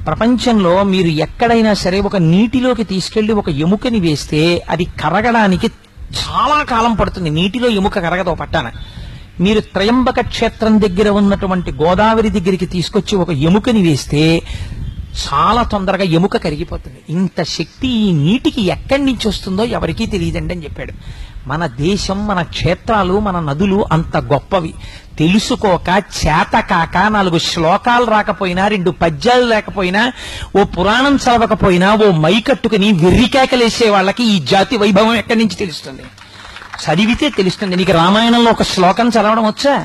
ప్రపంచంలో మీరు ఎక్కడైనా సరే ఒక నీటిలోకి తీసుకెళ్లి ఒక ఎముకని వేస్తే అది కరగడానికి చాలా కాలం పడుతుంది. నీటిలో ఎముక కరగదో పట్టాన. మీరు త్రయంబక క్షేత్రం దగ్గర ఉన్నటువంటి గోదావరి దగ్గరికి తీసుకొచ్చి ఒక ఎముకని వేస్తే చాలా తొందరగా ఎముక కరిగిపోతుంది. ఇంత శక్తి ఈ నీటికి ఎక్కడి నుంచి వస్తుందో ఎవరికీ తెలియదండి అని చెప్పాడు. మన దేశం, మన క్షేత్రాలు, మన నదులు అంత గొప్పవి. తెలుసుకోక, చేతకాక, 4 శ్లోకాలు రాకపోయినా, 2 పద్యాలు లేకపోయినా, ఓ పురాణం చదవకపోయినా, ఓ మైకట్టుకుని వెర్రికేకలేసే వాళ్ళకి ఈ జాతి వైభవం ఎక్కడి నుంచి తెలుస్తుంది? చదివితే తెలుస్తుంది. నీకు రామాయణంలో ఒక శ్లోకం చదవడం వచ్చా?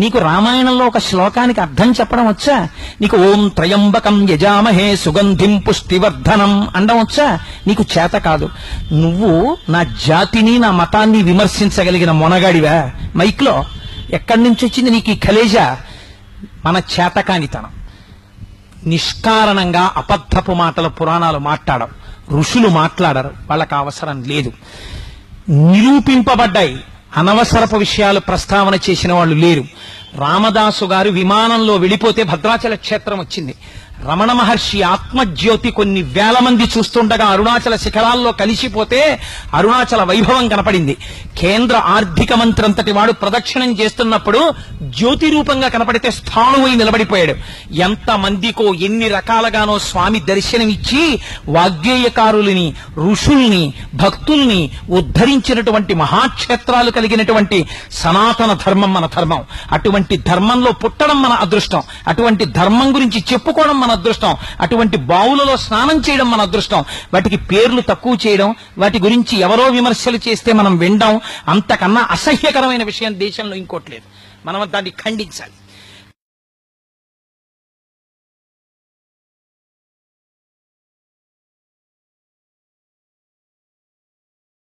నీకు రామాయణంలో ఒక శ్లోకానికి అర్థం చెప్పడం వచ్చా? నీకు ఓం త్రయంబకం యజామహే సుగంధిం పుష్టివర్ధనం అండం వచ్చా? నీకు చేత కాదు. నువ్వు నా జాతిని, నా మతాన్ని విమర్శించగలిగిన మొనగాడివా? మైక్లో ఎక్కడి నుంచి వచ్చింది నీకు ఈ కలేజా? మన చేతకానితనం. నిష్కారణంగా అబద్ధపు మాటలు పురాణాలు మాట్లాడవు, ఋషులు మాట్లాడరు, వాళ్ళకి అవసరం లేదు. నిరూపింపబడ్డాయి, అనవసరపు విషయాలు ప్రస్తావన చేసిన వాళ్ళు లేరు. రామదాసు గారు విమానంలో వెళ్ళిపోతే భద్రాచల క్షేత్రం వచ్చింది. రమణ మహర్షి ఆత్మజ్యోతి కొన్ని వేల మంది చూస్తుండగా అరుణాచల శిఖరాల్లో కలిసిపోతే అరుణాచల వైభవం కనపడింది. కేంద్ర ఆర్థిక మంత్రి అంతటి వాడు ప్రదక్షిణం చేస్తున్నప్పుడు జ్యోతి రూపంగా కనపడితే స్థాణువై నిలబడిపోయాడు. ఎంత మందికో ఎన్ని రకాలుగానో స్వామి దర్శనమిచ్చి వాగ్గేయకారుల్ని, ఋషుల్ని, భక్తుల్ని ఉద్ధరించినటువంటి మహాక్షేత్రాలు కలిగినటువంటి సనాతన ధర్మం మన ధర్మం. అటువంటి ధర్మంలో పుట్టడం మన అదృష్టం. అటువంటి ధర్మం గురించి చెప్పుకోవడం మన అదృష్టం. అటువంటి బావులలో స్నానం చేయడం మన అదృష్టం. వాటికి పేర్లు తక్కువ చేయడం, వాటి గురించి ఎవరో విమర్శలు చేస్తే మనం వినడం, అంతకన్నా అసహ్యకరమైన విషయం దేశంలో ఇంకోటి లేదు. మనం దాన్ని ఖండించాలి.